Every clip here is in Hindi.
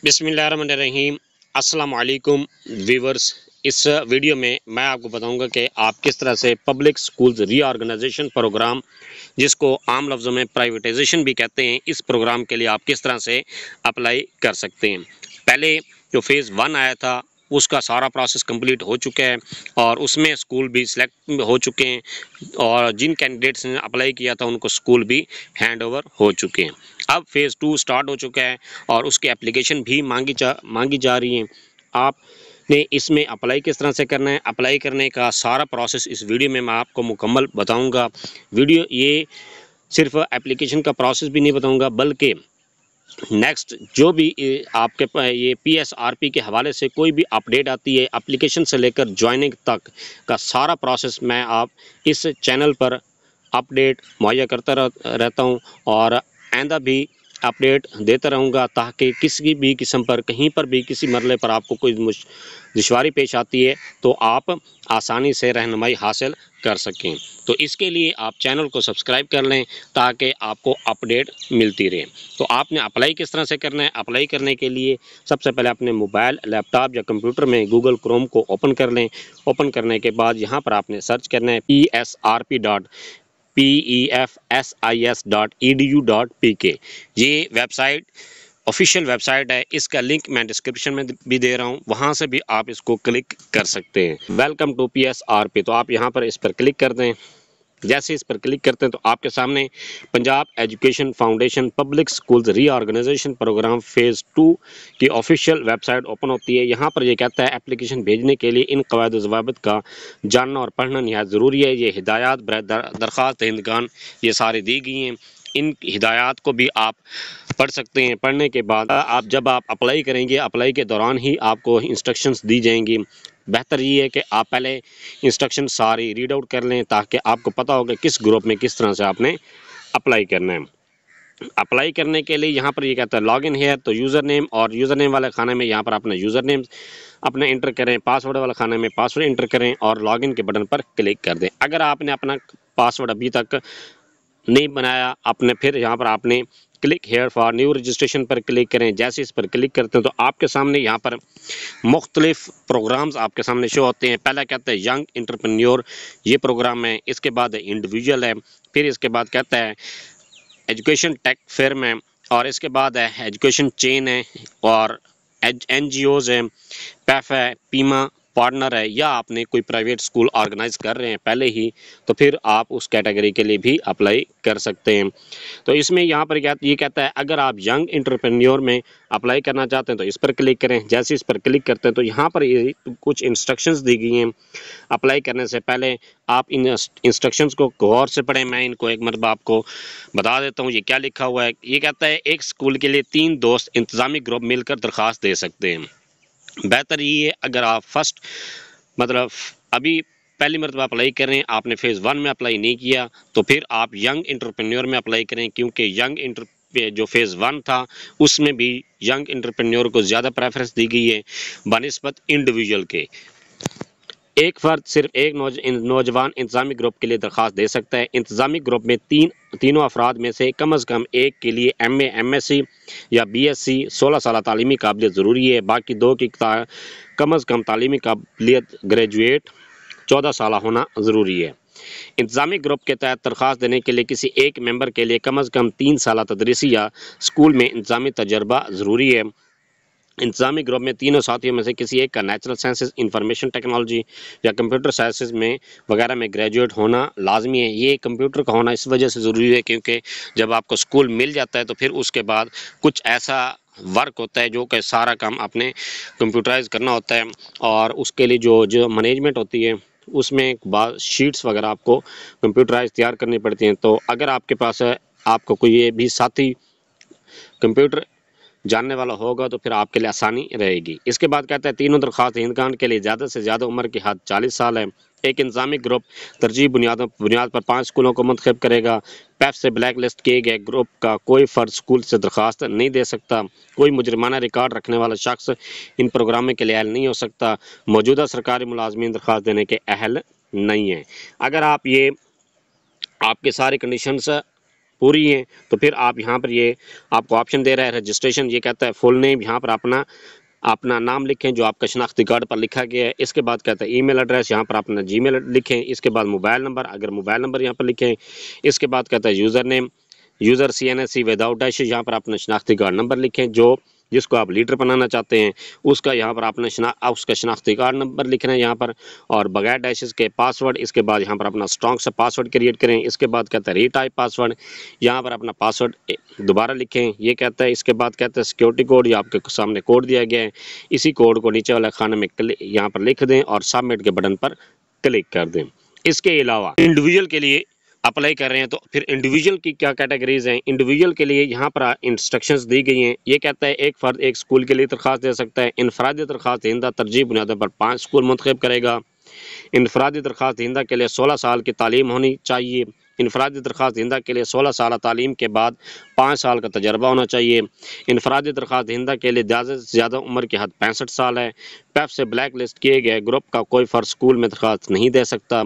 बिस्मिल्लाहिर्रहमानिर्रहीम। अस्सलाम वालेकुम व्यूवर्स। इस वीडियो में मैं आपको बताऊंगा कि आप किस तरह से पब्लिक स्कूल्स रीऑर्गेनाइजेशन प्रोग्राम, जिसको आम लफ्ज़ों में प्राइवेटाइजेशन भी कहते हैं, इस प्रोग्राम के लिए आप किस तरह से अप्लाई कर सकते हैं। पहले जो फ़ेज़ 1 आया था उसका सारा प्रोसेस कंप्लीट हो चुका है और उसमें स्कूल भी सिलेक्ट हो चुके हैं और जिन कैंडिडेट्स ने अप्लाई किया था उनको स्कूल भी हैंड ओवर हो चुके हैं। अब फ़ेज़ 2 स्टार्ट हो चुका है और उसकी एप्लीकेशन भी मांगी जा रही है। आपने इसमें अप्लाई किस तरह से करना है, अप्लाई करने का सारा प्रोसेस इस वीडियो में मैं आपको मुकम्मल बताऊंगा। वीडियो ये सिर्फ एप्लीकेशन का प्रोसेस भी नहीं बताऊंगा, बल्कि नेक्स्ट जो भी ये पीएसआरपी के हवाले से कोई भी अपडेट आती है, एप्लीकेशन से लेकर ज्वाइनिंग तक का सारा प्रोसेस मैं आप इस चैनल पर अपडेट मुहैया करता रहता हूँ और आइंदा भी अपडेट देता रहूँगा, ताकि किसी भी किस्म पर कहीं पर भी किसी मरले पर आपको कोई दुश्वारी पेश आती है तो आप आसानी से रहनुमाई हासिल कर सकें। तो इसके लिए आप चैनल को सब्सक्राइब कर लें ताकि आपको अपडेट मिलती रहे। तो आपने अप्लाई किस तरह से करना है? अप्लाई करने के लिए सबसे पहले अपने मोबाइल, लैपटॉप या कंप्यूटर में गूगल क्रोम को ओपन कर लें। ओपन करने के बाद यहाँ पर आपने सर्च करना है PSRP.PEFSIS.edu.pk। ये वेबसाइट ऑफिशियल वेबसाइट है। इसका लिंक मैं डिस्क्रिप्शन में भी दे रहा हूँ, वहाँ से भी आप इसको क्लिक कर सकते हैं। वेलकम टू PSRP, तो आप यहाँ पर इस पर क्लिक कर दें। जैसे इस पर क्लिक करते हैं तो आपके सामने Punjab education foundation public schools reorganisation programme phase 2 की ऑफिशियल वेबसाइट ओपन होती है। यहाँ पर ये कहता है एप्लीकेशन भेजने के लिए इन कवायद ज़वाबित का जानना और पढ़ना निहायत ज़रूरी है। ये हिदायत दरख्वास्त दहिंदगान ये सारी दी गई हैं। इन हिदायत को भी आप पढ़ सकते हैं। पढ़ने के बाद जब आप अप्लाई करेंगे, अप्लाई के दौरान ही आपको इंस्ट्रक्शंस दी जाएंगी। बेहतर ये है कि आप पहले इंस्ट्रक्शन सारी रीड आउट कर लें ताकि आपको पता हो कि किस ग्रुप में किस तरह से आपने अप्लाई करना है। अप्लाई करने के लिए यहाँ पर ये कहता है लॉग इन हेयर, तो यूज़र नेम और यूज़र नेम वाले खाने में यहाँ पर अपना यूज़र नेम अपना इंटर करें, पासवर्ड वाला खाने में पासवर्ड इंटर करें और लॉग इन के बटन पर क्लिक कर दें। अगर आपने अपना पासवर्ड अभी तक नहीं बनाया आपने, फिर यहाँ पर आपने click here for new registration पर क्लिक करें। जैसे इस पर क्लिक करते हैं तो आपके सामने यहाँ पर मुख्तलिफ प्रोग्राम्स आपके सामने शो होते हैं। पहला कहता है यंग एंटरप्रेन्योर, ये प्रोग्राम है। इसके बाद इंडिविजुअल है, फिर इसके बाद कहता है एजुकेशन टेक फेयर है, और इसके बाद है एजुकेशन चेन है, और NGOs है, पैफ है, पीमा पार्टनर है, या आपने कोई प्राइवेट स्कूल ऑर्गेनाइज कर रहे हैं पहले ही, तो फिर आप उस कैटेगरी के लिए भी अप्लाई कर सकते हैं। तो इसमें यहाँ पर ये कहता है अगर आप यंग एंटरप्रेन्योर में अप्लाई करना चाहते हैं तो इस पर क्लिक करें। जैसे इस पर क्लिक करते हैं तो यहाँ पर ये कुछ इंस्ट्रक्शंस दी गई हैं। अप्लाई करने से पहले आप इन इंस्ट्रक्शंस को गौर से पढ़ें। मैं इनको एक मरतबा आपको बता देता हूँ ये क्या लिखा हुआ है। ये कहता है एक स्कूल के लिए 3 दोस्त इंतजामी ग्रुप मिलकर दरख्वास्त दे सकते हैं। बेहतर ये है अगर आप अभी पहली मरतबा अप्लाई करें, आपने फ़ेज़ 1 में अप्लाई नहीं किया, तो फिर आप यंग एंटरप्रेन्योर में अप्लाई करें, क्योंकि जो फ़ेज़ 1 था उसमें भी यंग एंटरप्रेन्योर को ज़्यादा प्रेफरेंस दी गई है बनिस्बत इंडिविजुअल के। एक फ़र्द सिर्फ एक नौजवान इंतज़ामी ग्रुप के लिए दरख्वास्त दे सकता है। इंतज़ामी ग्रुप में तीनों अफराद में से कम अज़ कम एक के लिए MA, MSc या BSc 16 साल तालीमी काबिलियत ज़रूरी है। बाकी 2 की कम अज़ कम तालीमी काबिलियत ग्रेजुएट 14 साल होना ज़रूरी है। इंतज़ामी ग्रुप के तहत दरख्वास्त देने के लिए किसी एक मेंबर के लिए कम अज़ कम 3 साल तदरीसी या स्कूल में इंतज़ामी तजर्बा ज़रूरी है। इंतज़ामी ग्रुप में तीनों साथियों में से किसी एक का नेचुरल साइंसेज, इंफॉर्मेशन टेक्नोलॉजी या कंप्यूटर साइंसेज में वगैरह में ग्रेजुएट होना लाजमी है। ये कंप्यूटर का होना इस वजह से ज़रूरी है क्योंकि जब आपको स्कूल मिल जाता है तो फिर उसके बाद कुछ ऐसा वर्क होता है जो कि सारा काम आपने कंप्यूटराइज करना होता है, और उसके लिए जो मैनेजमेंट होती है उसमें बाद शीट्स वगैरह आपको कंप्यूटराइज तैयार करनी पड़ती हैं। तो अगर आपके पास आपको कोई ये भी साथी कंप्यूटर जानने वाला होगा तो फिर आपके लिए आसानी रहेगी। इसके बाद कहता है तीनों दरख्वास्त दहिंदगान के लिए ज़्यादा से ज़्यादा उम्र की हद 40 साल है। एक इंतज़ामी ग्रुप तरजीह बुनियाद पर 5 स्कूलों को मुंतखब करेगा। पैफ से ब्लैक लिस्ट किए गए ग्रुप का कोई फ़र्द स्कूल से दरख्वास्त नहीं दे सकता। कोई मुजरिमाना रिकॉर्ड रखने वाला शख्स इन प्रोग्रामों के लिए अहल नहीं हो सकता। मौजूदा सरकारी मुलाजमीन दरख्वास्त देने के अहल नहीं हैं। अगर आप ये आपके सारे कंडीशंस पूरी हैं तो फिर आप यहाँ पर ये आपको ऑप्शन दे रहा है रजिस्ट्रेशन, ये कहता है फुल नेम, यहाँ पर अपना नाम लिखें जो आपका शनाख्ती कार्ड पर लिखा गया है। इसके बाद कहता है ईमेल एड्रेस, यहाँ पर अपना जीमेल लिखें। इसके बाद मोबाइल नंबर, अगर मोबाइल नंबर यहाँ पर लिखें। इसके बाद कहता है user name, user CNSC without dashes, यहाँ पर अपना शनाख्ती कार्ड नंबर लिखें जो जिसको आप लीडर बनाना चाहते हैं उसका यहाँ पर आपने उसका शनाख्ती कार्ड नंबर लिखना है यहाँ पर, और बगैर डैशेज के पासवर्ड। इसके बाद यहाँ पर अपना स्ट्रॉन्ग सा पासवर्ड क्रिएट करें। इसके बाद कहता है रीटाइप पासवर्ड, यहाँ पर अपना पासवर्ड दोबारा लिखें, ये कहता है। इसके बाद कहता है सिक्योरिटी कोड, ये आपके सामने कोड दिया गया है, इसी कोड को नीचे वाले खाने में यहाँ पर लिख दें और सबमिट के बटन पर क्लिक कर दें। इसके अलावा इंडिविजुअल के लिए अप्लाई कर रहे हैं तो फिर इंडिविजुअल की क्या कैटेगरीज हैं। इंडिविजुअल के लिए यहाँ पर इंस्ट्रक्शंस दी गई हैं। ये कहता है एक फ़र्द एक स्कूल के लिए दरख्वास्त दे सकता है। इनफरादी दरख्वास्त दहिंदा तरजीह बुनियादों पर 5 स्कूल मुंतखब करेगा। इनफरादी दरख्वास्त दहिंदा के लिए 16 साल की तालीम होनी चाहिए। इनफरादी दरख्वास्त दहिंदा के लिए 16 साल तालीम के बाद 5 साल का तजर्बा होना चाहिए। इनफरादी दरख्वास्त दहिंदा के लिए ज़्यादा से ज़्यादा उम्र की हद 65 साल है। पैफ से ब्लैक लिस्ट किए गए ग्रुप का कोई फ़र्द स्कूल में दरख्वास्त नहीं दे सकता।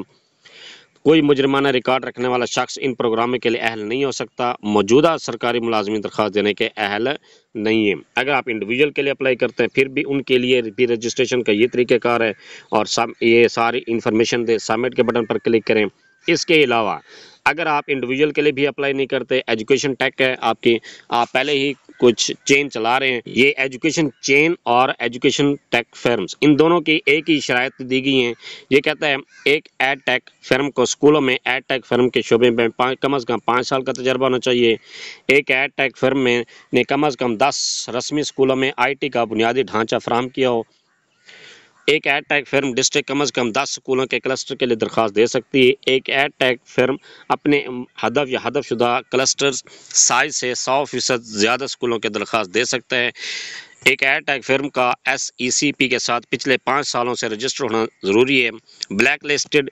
कोई मुजरमाना रिकॉर्ड रखने वाला शख्स इन प्रोग्रामों के लिए अहल नहीं हो सकता। मौजूदा सरकारी मुलाजमी दरख्वास्त देने के अहल नहीं है। अगर आप इंडिविजुअल के लिए अप्लाई करते हैं फिर भी उनके लिए भी रजिस्ट्रेशन का ये तरीक़ाकार है और ये सारी इंफॉर्मेशन दे, सबमिट के बटन पर क्लिक करें। इसके अलावा अगर आप इंडिविजुअल के लिए भी अप्लाई नहीं करते, एजुकेशन टेक है आपकी, आप पहले ही कुछ चेन चला रहे हैं, ये एजुकेशन चेन और एजुकेशन टेक फर्म्स इन दोनों की एक ही शराइत दी गई हैं। ये कहता है एक एड टेक फर्म को स्कूलों में एड टेक फर्म के शोबे में कम अज़ कम 5 साल का तजर्बा होना चाहिए। एक एड टेक फर्म में ने कम अज़ कम 10 रस्मी स्कूलों में IT का बुनियादी ढांचा फराहम किया हो। एक एड टेक फर्म डिस्ट्रिक्ट कम अज़ कम 10 स्कूलों के क्लस्टर के लिए दरख्वास्त दे सकती है। एक एड टेक फर्म अपने हदफ या हदफशुदा क्लस्टर साइज से 100% ज़्यादा स्कूलों के दरख्वास्त दे सकता है। एक एड टेक फर्म का SECP के साथ पिछले 5 सालों से रजिस्टर होना ज़रूरी है। ब्लैक लिस्टेड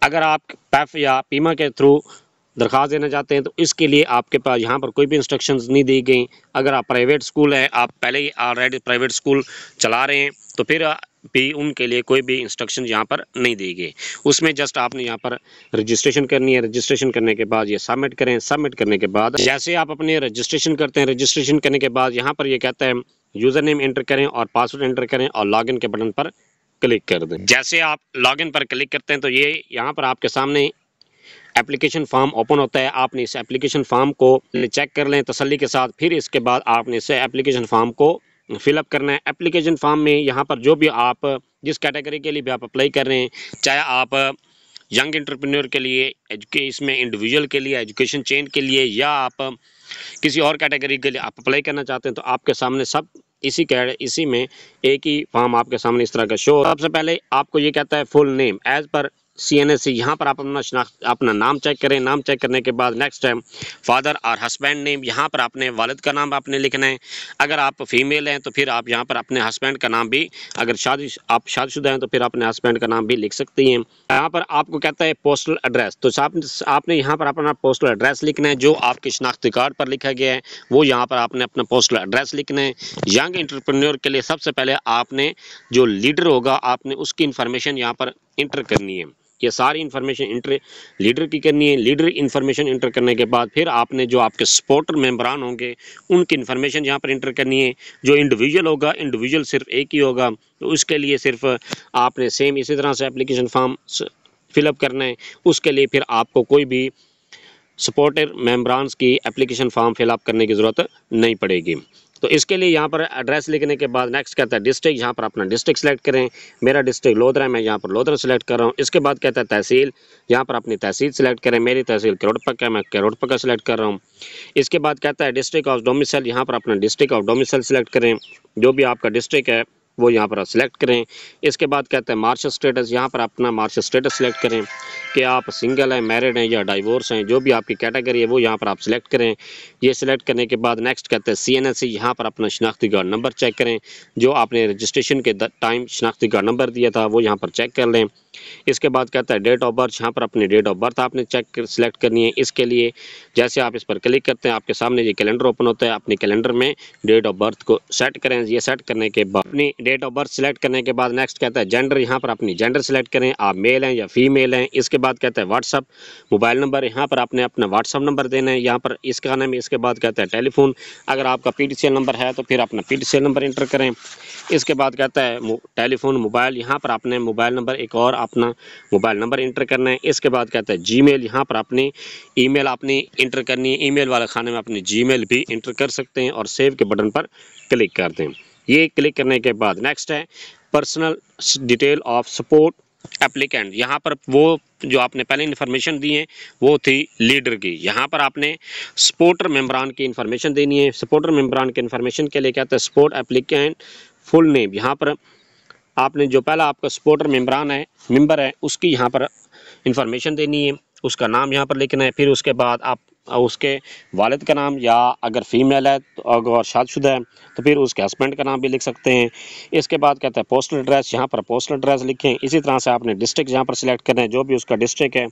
अगर आप पैफ या पीमा के थ्रू दरख्वास्त देना चाहते हैं तो इसके लिए आपके पास यहाँ पर कोई भी इंस्ट्रक्शंस नहीं दी गई। अगर आप प्राइवेट स्कूल है, आप पहले ही ऑलरेडी प्राइवेट स्कूल चला रहे हैं तो फिर भी उनके लिए कोई भी इंस्ट्रक्शन यहाँ पर नहीं दी गई। उसमें जस्ट आपने यहाँ पर रजिस्ट्रेशन करनी है। रजिस्ट्रेशन करने के बाद ये सबमिट करें। सबमिट करने के बाद जैसे आप अपने रजिस्ट्रेशन करते हैं, रजिस्ट्रेशन करने के बाद यहाँ पर ये कहता है यूज़र नेम एंटर करें और पासवर्ड एंटर करें और लॉगिन के बटन पर क्लिक कर दें। जैसे आप लॉगिन पर क्लिक करते हैं तो ये यहाँ पर आपके सामने एप्लीकेशन फॉर्म ओपन होता है। आपने इस एप्लीकेशन फॉर्म को चेक कर लें तसल्ली के साथ, फिर इसके बाद आपने इस एप्लीकेशन फॉर्म को फिलअप करना है। एप्लीकेशन फॉर्म में यहाँ पर जो भी आप जिस कैटेगरी के लिए भी आप अप्लाई कर रहे हैं, चाहे आप यंग एंटरप्रेन्योर के लिए, इसमें इंडिविजुअल के लिए, एजुकेशन चेन के लिए, या आप किसी और कैटेगरी के लिए आप अप्लाई करना चाहते हैं, तो आपके सामने सब इसी में एक ही फॉर्म आपके सामने इस तरह का शो। सबसे पहले आपको ये कहता है फुल नेम एज पर CNSE, यहाँ पर आप अपना नाम चेक करें। नाम चेक करने के बाद नेक्स्ट है फादर और हस्बैंड नेम, यहाँ पर आपने वालिद का नाम आपने लिखना है। अगर आप फीमेल हैं तो फिर आप यहाँ पर अपने हस्बैंड का नाम भी, अगर आप शादीशुदा हैं तो फिर अपने हस्बैंड का नाम भी लिख सकती हैं। यहाँ पर आपको कहता है पोस्टल एड्रेस, तो आपने यहाँ पर अपना पोस्टल एड्रेस लिखना है जो आपके शनाख्ती कार्ड पर लिखा गया है, वो यहाँ पर आपने अपना पोस्टल एड्रेस लिखना है। यंग एंटरप्रेन्योर के लिए सबसे पहले आपने जो लीडर होगा आपने उसकी इन्फॉर्मेशन यहाँ पर इंटर करनी है। ये सारी इन्फॉर्मेशन इंटर लीडर की करनी है। लीडर इन्फॉर्मेशन इंटर करने के बाद फिर आपने जो आपके सपोर्टर मेंबरान होंगे उनकी इन्फॉर्मेशन यहाँ पर इंटर करनी है। जो इंडिविजुअल होगा, इंडिविजुअल सिर्फ एक ही होगा, तो उसके लिए सिर्फ आपने सेम इसी तरह से एप्लीकेशन फॉर्म फिलअप करना है। उसके लिए फिर आपको कोई भी सपोर्टर मेंबरान्स की एप्लीकेशन फॉर्म फिलअप करने की ज़रूरत नहीं पड़ेगी। तो इसके लिए यहाँ पर एड्रेस लिखने के बाद नेक्स्ट कहता है डिस्ट्रिक्ट, यहाँ पर अपना डिस्ट्रिक्ट सेलेक्ट करें। मेरा डिस्ट्रिक्ट लोधरा है, मैं यहाँ पर लोधरा सेलेक्ट कर रहा हूँ। इसके बाद कहता है तहसील, यहाँ पर अपनी तहसील सेलेक्ट करें। मेरी तहसील करोड़पक्का है, मैं करोड़पक्का सेलेक्ट कर रहा हूँ। इसके बाद कहता है डिस्ट्रिक्ट ऑफ डोमिसाइल, यहाँ पर अपना डिस्ट्रिक्ट ऑफ डोमिसाइल सेलेक्ट करें। जो भी आपका डिस्ट्रिक्ट है वो यहाँ पर सिलेक्ट करें। इसके बाद कहता है मार्शल स्टेटस, यहाँ पर अपना मार्शल स्टेटस सेलेक्ट करें कि आप सिंगल हैं, मैरिड हैं या डाइवोर्स हैं, जो भी आपकी कैटेगरी है वो यहाँ पर आप सिलेक्ट करें। ये सिलेक्ट करने के बाद नेक्स्ट कहते हैं CNSE, यहाँ पर अपना शनाख्ती कार्ड नंबर चेक करें। जो आपने रजिस्ट्रेशन के टाइम शनाख्ती कार्ड नंबर दिया था वो यहाँ पर चेक कर लें। इसके बाद कहता है डेट ऑफ बर्थ, यहाँ पर अपनी डेट ऑफ बर्थ आपने सिलेक्ट करनी है। इसके लिए जैसे आप इस पर क्लिक करते हैं आपके सामने ये कैलेंडर ओपन होता है। अपने कैलेंडर में डेट ऑफ बर्थ को सेट करें। ये सेट करने के बाद अपनी डेट ऑफ बर्थ सिलेक्ट करने के बाद नेक्स्ट कहता है जेंडर, यहाँ पर अपनी जेंडर सिलेक्ट करें, आप मेल हैं या फीमेल हैं। इसके बाद कहता है व्हाट्सअप मोबाइल नंबर, यहाँ पर आपने अपना व्हाट्सअप नंबर देना है यहाँ पर इस खाने में। इसके बाद कहता है टेलीफोन, अगर आपका PTCL नंबर है तो फिर अपना PTCL नंबर इंटर करें। इसके बाद कहता है टेलीफोन मोबाइल, यहाँ पर आपने मोबाइल नंबर एक और अपना मोबाइल नंबर इंटर करना है। इसके बाद कहता है जीमेल, यहाँ पर अपनी ईमेल आपने इंटर करनी है। ईमेल वाले खाने में अपनी जीमेल भी इंटर कर सकते हैं और सेव के बटन पर क्लिक कर दें। ये क्लिक करने के बाद नेक्स्ट है personal detail of support applicant, यहाँ पर वो जो आपने पहले इन्फॉर्मेशन दी है वो थी लीडर की। यहाँ पर आपने सपोर्टर मेंबरान की इन्फॉर्मेशन देनी है। सपोर्टर मेंबरान की इन्फॉर्मेशन के लिए कहता है सपोर्ट एप्लीकेंट फुल नेम, यहाँ पर आपने जो पहला आपका सपोर्टर मेंबर है उसकी यहाँ पर इंफॉर्मेशन देनी है, उसका नाम यहाँ पर लिखना है। फिर उसके बाद आप उसके वालिद का नाम, या अगर फीमेल है तो अगर शादीशुदा है तो फिर उसके हस्बैंड का नाम भी लिख सकते हैं। इसके बाद कहता है पोस्टल एड्रेस, यहाँ पर पोस्टल एड्रेस लिखें। इसी तरह से आपने डिस्ट्रिक्ट यहाँ पर सिलेक्ट करें, जो भी उसका डिस्ट्रिक्ट है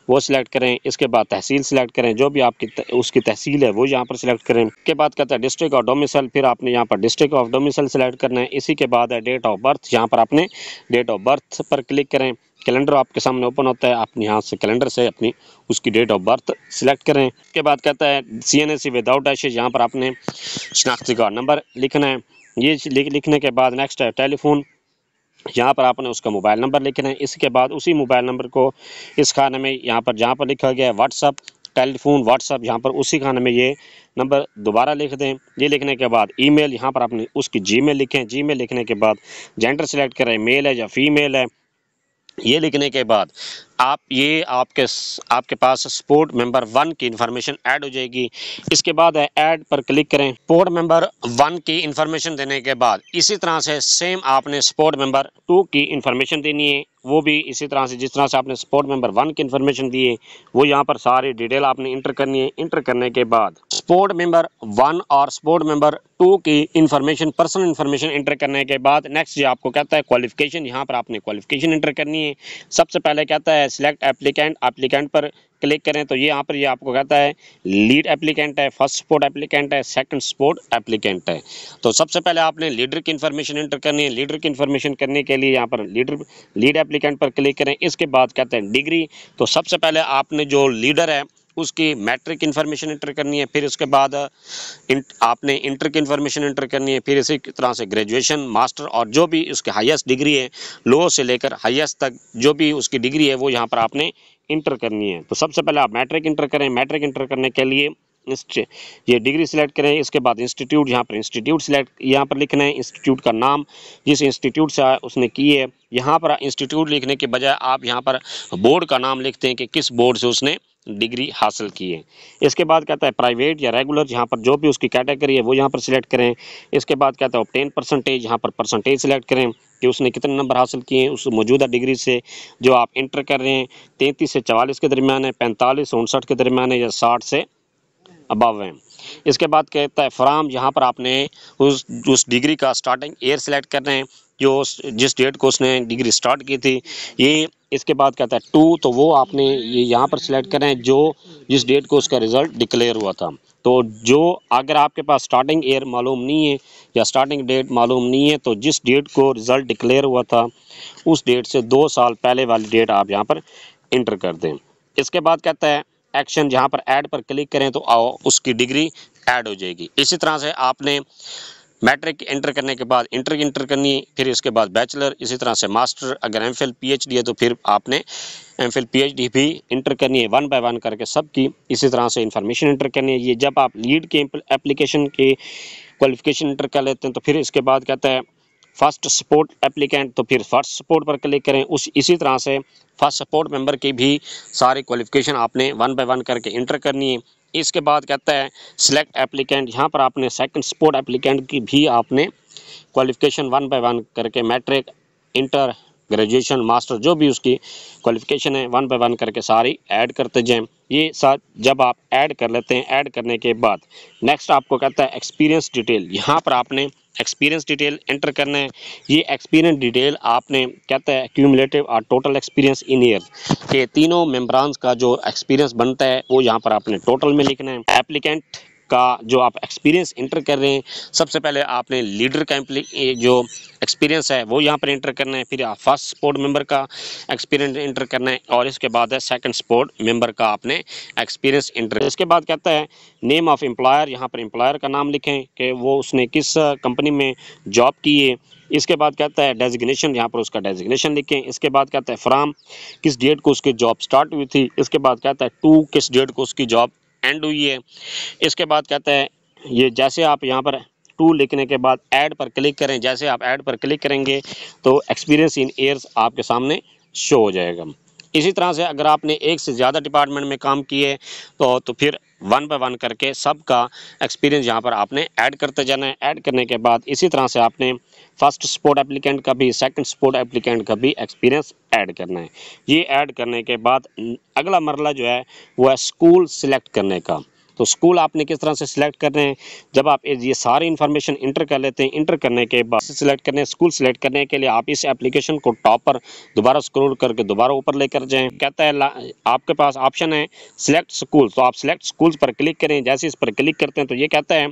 वो सिलेक्ट करें। इसके बाद तहसील सिलेक्ट करें, जो भी आपकी उसकी तहसील है वो यहाँ पर सिलेक्ट करें। इसके बाद कहता है डिस्ट्रिक्ट ऑफ डोमिसाइल, फिर आपने यहाँ पर डिस्ट्रिक्ट ऑफ डोमिसाइल सेलेक्ट करना है। इसी के बाद है डेट ऑफ बर्थ, यहाँ पर आपने डेट ऑफ बर्थ पर क्लिक करें। कैलेंडर आपके सामने ओपन होता है, आप यहाँ से कैलेंडर से अपनी उसकी डेट ऑफ बर्थ सिलेक्ट करें। इसके बाद कहता है CNSE विदाउट डैशेज, यहाँ पर आपने शनाख्ती कार्ड नंबर लिखना है। ये लिखने के बाद नेक्स्ट है टेलीफोन, यहाँ पर आपने उसका मोबाइल नंबर लिखना है। इसके बाद उसी मोबाइल नंबर को इस खाने में यहाँ पर जहाँ पर लिखा गया है व्हाट्सअप टेलीफोन व्हाट्सअप, यहाँ पर उसी खाने में ये नंबर दोबारा लिख दें। ये लिखने के बाद ईमेल, यहाँ पर आपने उसकी जीमेल लिखें। जीमेल लिखने के बाद जेंडर सेलेक्ट करें, मेल है या फीमेल है। ये लिखने के बाद आपके पास सपोर्ट मेंबर 1 की इन्फॉर्मेशन ऐड हो जाएगी। इसके बाद है ऐड पर क्लिक करें। सपोर्ट मेंबर 1 की इन्फॉर्मेशन देने के बाद इसी तरह से सेम आपने सपोर्ट मेंबर 2 की इन्फॉर्मेशन देनी है। वो भी इसी तरह से जिस तरह से आपने सपोर्ट मेंबर 1 की इन्फॉर्मेशन दी है वो यहाँ पर सारी डिटेल आपने इंटर करनी है। इंटर करने के बाद सपोर्ट मेंबर 1 और सपोर्ट मेंबर 2 की इन्फॉर्मेशन पर्सनल इन्फॉर्मेशन इंटर करने के बाद नेक्स्ट ये आपको कहता है क्वालिफिकेशन, यहाँ पर आपने क्वालिफिकेशन इंटर करनी है। सबसे पहले कहता है सिलेक्ट एप्लीकेंट पर क्लिक करें, तो ये यहाँ पर ये आपको कहता है लीड एप्लीकेंट है, फर्स्ट सपोर्ट एप्लीकेंट है, सेकंड सपोर्ट एप्लीकेंट है। तो सबसे पहले आपने लीडर की इन्फॉर्मेशन इंटर करनी है। लीडर की इन्फॉर्मेशन करने के लिए यहाँ पर लीड एप्लीकेंट पर क्लिक करें। इसके बाद कहते हैं डिग्री, तो सबसे पहले आपने जो लीडर है उसकी मैट्रिक इन्फॉर्मेशन इंटर करनी है। फिर उसके बाद आपने इंटर की इन्फॉर्मेशन इंटर करनी है। फिर इसी तरह से ग्रेजुएशन, मास्टर और जो भी उसके हाईएस्ट डिग्री है, लो से लेकर हाईएस्ट तक जो भी उसकी डिग्री है वो यहाँ पर आपने इंटर करनी है। तो सबसे पहले आप मैट्रिक इंटर करें। मैट्रिक इंटर करने के लिए ये डिग्री सिलेक्ट करें। इसके बाद इंस्टीट्यूट, यहाँ पर इंस्टीट्यूट सिलेक्ट यहाँ पर लिखना है, इंस्टीट्यूट का नाम जिस इंस्टीट्यूट से उसने की है। यहाँ पर इंस्टीट्यूट लिखने के बजाय आप यहाँ पर बोर्ड का नाम लिखते हैं कि किस बोर्ड से उसने डिग्री हासिल की है। इसके बाद कहता है प्राइवेट या रेगुलर, यहाँ पर जो भी उसकी कैटेगरी है वो यहाँ पर सिलेक्ट करें। इसके बाद कहता है ऑब्टेन परसेंटेज, यहाँ पर परसेंटेज सिलेक्ट करें कि उसने कितने नंबर हासिल किए हैं उस मौजूदा डिग्री से जो आप इंटर कर रहे हैं। 33 से 44 के दरमियान है, 45 से 59 के दरमियान है, या 60 से अबव है। इसके बाद कहता है फ्राम, यहाँ पर आपने उस डिग्री का स्टार्टिंग ईयर सिलेक्ट करना है जो जिस डेट को उसने डिग्री स्टार्ट की थी ये। इसके बाद कहता है टू, तो वो आपने ये यहाँ पर सिलेक्ट करना है जो जिस डेट को उसका रिज़ल्ट डिक्लेयर हुआ था। तो जो अगर आपके पास स्टार्टिंग ईयर मालूम नहीं है या स्टार्टिंग डेट मालूम नहीं है तो जिस डेट को रिज़ल्ट डिक्लेयर हुआ था उस डेट से 2 साल पहले वाली डेट आप यहाँ पर इंटर कर दें। इसके बाद कहता है एक्शन, जहाँ पर ऐड पर क्लिक करें तो उसकी डिग्री ऐड हो जाएगी। इसी तरह से आपने मैट्रिक इंटर करने के बाद इंटर करनी है, फिर इसके बाद बैचलर, इसी तरह से मास्टर, अगर एमफिल पीएचडी है तो फिर आपने एमफिल पीएचडी भी इंटर करनी है, 1 बाय 1 करके सबकी इसी तरह से इन्फॉर्मेशन इंटर करनी है। ये जब आप लीड के एप्लीकेशन की क्वालिफिकेशन इंटर कर लेते हैं तो फिर इसके बाद कहता है फर्स्ट सपोर्ट एप्लीकेंट, तो फिर फर्स्ट सपोर्ट पर क्लिक करें। इसी तरह से फर्स्ट सपोर्ट मेंबर की भी सारी क्वालिफिकेशन आपने 1 बाय 1 करके इंटर करनी है। इसके बाद कहता है सिलेक्ट एप्लीकेंट, यहाँ पर आपने सेकंड सपोर्ट एप्लीकेंट की भी आपने क्वालिफिकेशन 1 बाय 1 करके मैट्रिक, इंटर, ग्रेजुएशन, मास्टर जो भी उसकी क्वालिफिकेशन है 1 बाय 1 करके सारी ऐड करते जाएं। ये साथ जब आप ऐड कर लेते हैं, ऐड करने के बाद नेक्स्ट आपको कहता है एक्सपीरियंस डिटेल, यहाँ पर आपने एक्सपीरियंस डिटेल एंटर करना है। ये एक्सपीरियंस डिटेल आपने कहता है क्यूमुलेटिव और टोटल एक्सपीरियंस इन ईयर के तीनों मेंबरान्स का जो एक्सपीरियंस बनता है वो यहाँ पर आपने टोटल में लिखना है। एप्लीकेंट का जो आप एक्सपीरियंस इंटर कर रहे हैं सबसे पहले आपने लीडर का जो एक्सपीरियंस है वो यहाँ पर इंटर करना है, फिर आप फर्स्ट सपोर्ट मेंबर का एक्सपीरियंस इंटर करना है और इसके बाद है सेकंड सपोर्ट मेंबर का आपने एक्सपीरियंस इंटर। इसके बाद कहता है नेम ऑफ एम्प्लॉयर, यहाँ पर एम्प्लॉयर का नाम लिखें कि वो उसने किस कंपनी में जॉब की है। इसके बाद कहता है डेजिग्नेशन, यहाँ पर उसका डेजिग्नेशन लिखें। इसके बाद कहता है फ्राम, किस डेट को उसकी जॉब स्टार्ट हुई थी। इसके बाद कहता है टू, किस डेट को उसकी जॉब एंड हुई है। इसके बाद कहता है ये जैसे आप यहाँ पर टू लिखने के बाद ऐड पर क्लिक करें, जैसे आप ऐड पर क्लिक करेंगे तो एक्सपीरियंस इन ईयर्स आपके सामने शो हो जाएगा। इसी तरह से अगर आपने एक से ज़्यादा डिपार्टमेंट में काम किए तो फिर 1 बाय 1 करके सबका एक्सपीरियंस यहाँ पर आपने ऐड करते जाना है। ऐड करने के बाद इसी तरह से आपने फर्स्ट सपोर्ट एप्लीकेंट का भी, सेकंड सपोर्ट एप्लीकेंट का भी एक्सपीरियंस ऐड करना है। ये ऐड करने के बाद अगला मरला जो है वो है स्कूल सिलेक्ट करने का। तो स्कूल आपने किस तरह से सिलेक्ट करने हैं, जब आप ये सारी इन्फॉर्मेशन इंटर कर लेते हैं, इंटर करने के बाद सिलेक्ट करने स्कूल सिलेक्ट करने के लिए आप इस एप्लीकेशन को टॉप पर दोबारा स्क्रॉल करके दोबारा ऊपर लेकर जाएं। कहता है आपके पास ऑप्शन है सिलेक्ट स्कूल, तो आप सिलेक्ट स्कूल्स पर क्लिक करें। जैसे इस पर क्लिक करते हैं तो ये कहता है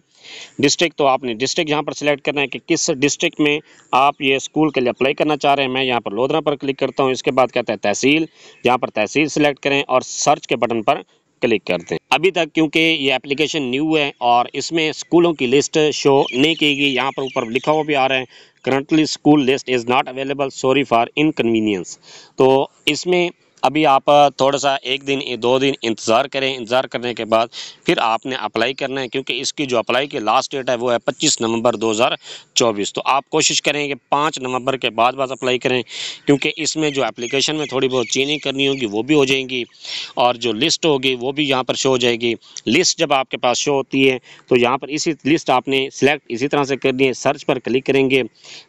डिस्ट्रिक्ट, तो आपने डिस्ट्रिक्ट यहाँ पर सिलेक्ट करना है कि किस डिस्ट्रिक्ट में आप ये स्कूल के लिए अप्लाई करना चाह रहे हैं। मैं यहाँ पर लोधरा पर क्लिक करता हूँ। इसके बाद कहता है तहसील, यहाँ पर तहसील सिलेक्ट करें और सर्च के बटन पर क्लिक करते हैं। अभी तक क्योंकि ये एप्लीकेशन न्यू है और इसमें स्कूलों की लिस्ट शो नहीं की गई, यहाँ पर ऊपर लिखा हुआ भी आ रहा है currently school list is not available, sorry for inconvenience. तो इसमें अभी आप थोड़ा सा 1 दिन 2 दिन इंतज़ार करें। इंतज़ार करने के बाद फिर आपने अप्लाई करना है, क्योंकि इसकी जो अप्लाई की लास्ट डेट है वो है 25 नवंबर 2024। तो आप कोशिश करें कि 5 नवंबर के बाद अप्लाई करें, क्योंकि इसमें जो एप्लीकेशन में थोड़ी बहुत चेंजिंग करनी होगी वो भी हो जाएंगी और जो लिस्ट होगी वो भी यहाँ पर शो हो जाएगी। लिस्ट जब आपके पास शो होती है तो यहाँ पर इसी लिस्ट आपने सिलेक्ट इसी तरह से करनी है। सर्च पर क्लिक करेंगे,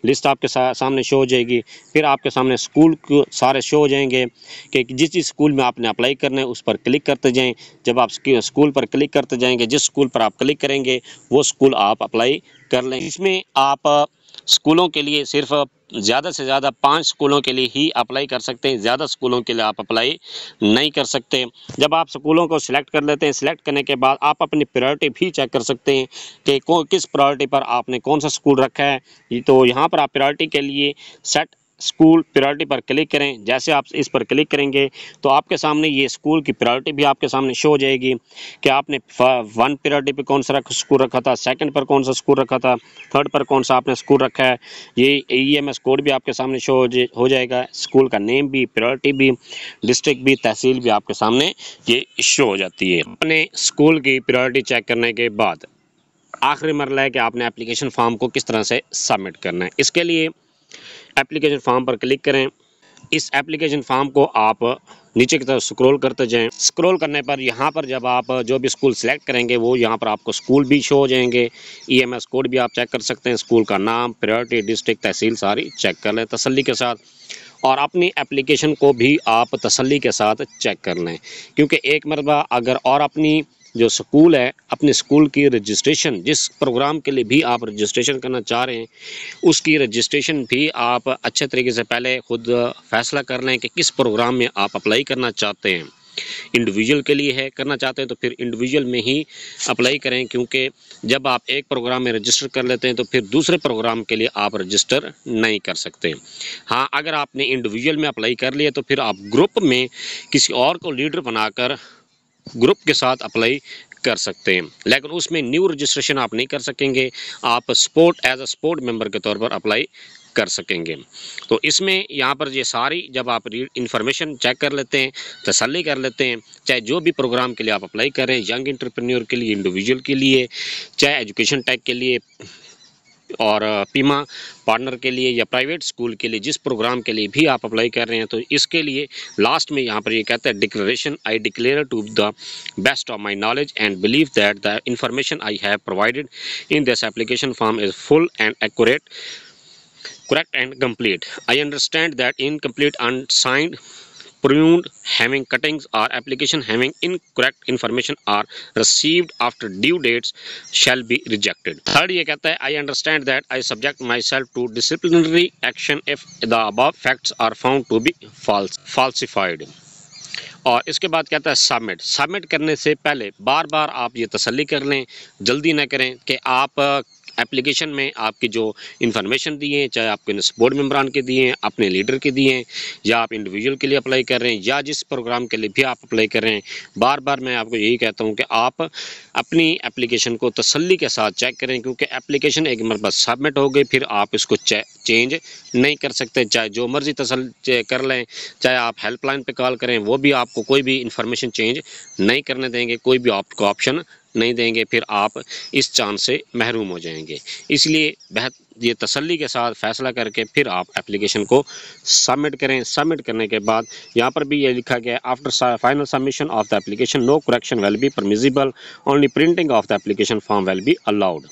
लिस्ट आपके सामने शो हो जाएगी। फिर आपके सामने स्कूल सारे शो हो जाएंगे कि जिस जिस स्कूल में आपने अप्लाई करना है उस पर क्लिक करते जाएं। जब आप स्कूल पर क्लिक करते जाएंगे, जिस स्कूल पर आप क्लिक करेंगे वो स्कूल आप अप्लाई कर लें। इसमें आप स्कूलों के लिए सिर्फ ज़्यादा से ज़्यादा 5 स्कूलों के लिए ही अप्लाई कर सकते हैं, ज़्यादा स्कूलों के लिए आप अप्लाई नहीं कर सकते। जब आप स्कूलों को सिलेक्ट कर लेते हैं, सिलेक्ट करने के बाद आप अपनी प्रायोरिटी भी चेक कर सकते हैं कि किस प्रायोरिटी पर आपने कौन सा स्कूल रखा है। तो यहाँ पर आप प्रायोरिटी के लिए सेट स्कूल प्रायोरिटी पर क्लिक करें। जैसे आप इस पर क्लिक करेंगे तो आपके सामने ये स्कूल की प्रायोरिटी भी आपके सामने शो हो जाएगी कि आपने 1 प्रायोरिटी पे कौन सा स्कूल रखा था, सेकंड पर कौन सा स्कूल रखा था, थर्ड पर कौन सा आपने स्कूल रखा है। ये EMS कोड भी आपके सामने शो हो जाएगा, स्कूल का नेम भी, प्रायोरिटी भी, डिस्ट्रिक्ट भी, तहसील भी आपके सामने ये शो हो जाती है। अपने स्कूल की प्रायोरिटी चेक करने के बाद आखिरी मरला है कि आपने एप्लीकेशन फॉर्म को किस तरह से सबमिट करना है। इसके लिए एप्लीकेशन फॉर्म पर क्लिक करें। इस एप्लीकेशन फॉर्म को आप नीचे की तरफ स्क्रॉल करते जाएं। स्क्रॉल करने पर यहाँ पर जब आप जो भी स्कूल सेलेक्ट करेंगे वो यहाँ पर आपको स्कूल भी शो हो जाएंगे। EMS कोड भी आप चेक कर सकते हैं, स्कूल का नाम, प्रायोरिटी, डिस्ट्रिक्ट, तहसील सारी चेक कर लें तसल्ली के साथ। और अपनी एप्लीकेशन को भी आप तसल्ली के साथ चेक कर लें, क्योंकि एक मरतबा अगर और अपनी जो स्कूल है, अपने स्कूल की रजिस्ट्रेशन, जिस प्रोग्राम के लिए भी आप रजिस्ट्रेशन करना चाह रहे हैं उसकी रजिस्ट्रेशन भी आप अच्छे तरीके से पहले खुद फैसला कर लें कि किस प्रोग्राम में आप अप्लाई करना चाहते हैं। इंडिविजुअल के लिए है करना चाहते हैं तो फिर इंडिविजुअल में ही अप्लाई करें, क्योंकि जब आप एक प्रोग्राम में रजिस्टर कर लेते हैं तो फिर दूसरे प्रोग्राम के लिए आप रजिस्टर नहीं कर सकते। हाँ, अगर आपने इंडिविजुअल में अप्लाई कर लिया तो फिर आप ग्रुप में किसी और को लीडर बनाकर ग्रुप के साथ अप्लाई कर सकते हैं, लेकिन उसमें न्यू रजिस्ट्रेशन आप नहीं कर सकेंगे। आप एज अ सपोर्ट मेंबर के तौर पर अप्लाई कर सकेंगे। तो इसमें यहाँ पर ये सारी जब आप इंफॉर्मेशन चेक कर लेते हैं, तसल्ली कर लेते हैं, चाहे जो भी प्रोग्राम के लिए आप अप्लाई करें, यंग एंटरप्रेन्योर के लिए, इंडिविजुअल के लिए, चाहे एजुकेशन टैग के लिए और पीमा पार्टनर के लिए या प्राइवेट स्कूल के लिए, जिस प्रोग्राम के लिए भी आप अप्लाई कर रहे हैं, तो इसके लिए लास्ट में यहाँ पर ये कहता है declaration, I declare to the best of my knowledge and believe that the information I have provided in this application form is full and accurate, correct and complete. I understand that incomplete, unsigned, pruned, having cuttings or application having incorrect information are received after due dates shall be rejected. Third ये कहता है I understand that I subject myself to disciplinary action if the above facts are found to be falsified. और इसके बाद कहता है सबमिट करने से पहले बार बार आप ये तसल्ली कर लें, जल्दी ना करें कि आप एप्लीकेशन में आपकी जो इन्फॉर्मेशन दिए हैं, चाहे आपके बोर्ड मेम्बरान के दिए हैं, अपने लीडर के दिए हैं, या आप इंडिविजुअल के लिए अप्लाई कर रहे हैं, या जिस प्रोग्राम के लिए भी आप अप्लाई कर रहे हैं, बार बार मैं आपको यही कहता हूं कि आप अपनी एप्लीकेशन को तसल्ली के साथ चेक करें, क्योंकि एप्लीकेशन एक मरतबा सबमिट हो गई फिर आप इसको चेंज नहीं कर सकते। चाहे जो मर्जी तसल्ली कर लें, चाहे आप हेल्पलाइन पे कॉल करें, वो भी आपको कोई भी इन्फॉर्मेशन चेंज नहीं करने देंगे, कोई भी आपको ऑप्शन नहीं देंगे, फिर आप इस चांस से महरूम हो जाएंगे। इसलिए ये तसल्ली के साथ फैसला करके फिर आप एप्लीकेशन को सबमिट करें। सबमिट करने के बाद यहाँ पर भी ये लिखा गया है after final submission of the application no correction will be permissible, only printing of the application form will be allowed.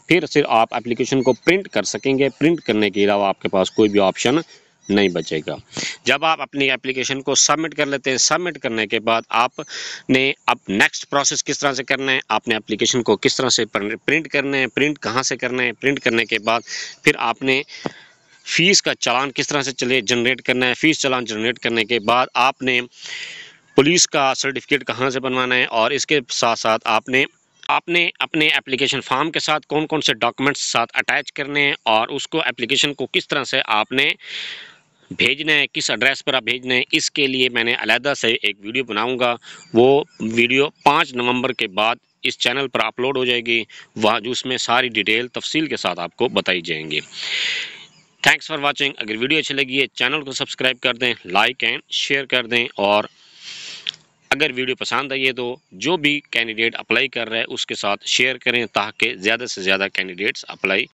फिर सिर्फ आप एप्लीकेशन को प्रिंट कर सकेंगे, प्रिंट करने के अलावा आपके पास कोई भी ऑप्शन नहीं बचेगा। जब आप अपनी एप्लीकेशन को सबमिट कर लेते हैं, सबमिट करने के बाद आपने अब नेक्स्ट प्रोसेस किस तरह से करना है, आपने एप्लीकेशन को किस तरह से प्रिंट करना है, प्रिंट कहाँ से करना है, प्रिंट करने के बाद फिर आपने फ़ीस का चालान किस तरह से जनरेट करना है, फ़ीस चालान जनरेट करने के बाद आपने पुलिस का सर्टिफिकेट कहाँ से बनवाना है, और इसके साथ साथ आपने अपने एप्लीकेशन फॉर्म के साथ कौन कौन से डॉक्यूमेंट्स साथ अटैच करने हैं, और उसको एप्लीकेशन को किस तरह से आपने भेजना है, किस एड्रेस पर आप भेजना है, इसके लिए मैंने अलहदा से एक वीडियो बनाऊंगा। वो वीडियो 5 नवंबर के बाद इस चैनल पर अपलोड हो जाएगी, वहाँ जो उसमें सारी डिटेल तफसील के साथ आपको बताई जाएंगी। Thanks for watching. अगर वीडियो अच्छी लगी है चैनल को सब्सक्राइब कर दें, लाइक एंड शेयर कर दें, और अगर वीडियो पसंद आई है तो जो भी कैंडिडेट अप्लाई कर रहा है उसके साथ शेयर करें ताकि ज़्यादा से ज़्यादा कैंडिडेट्स अप्लाई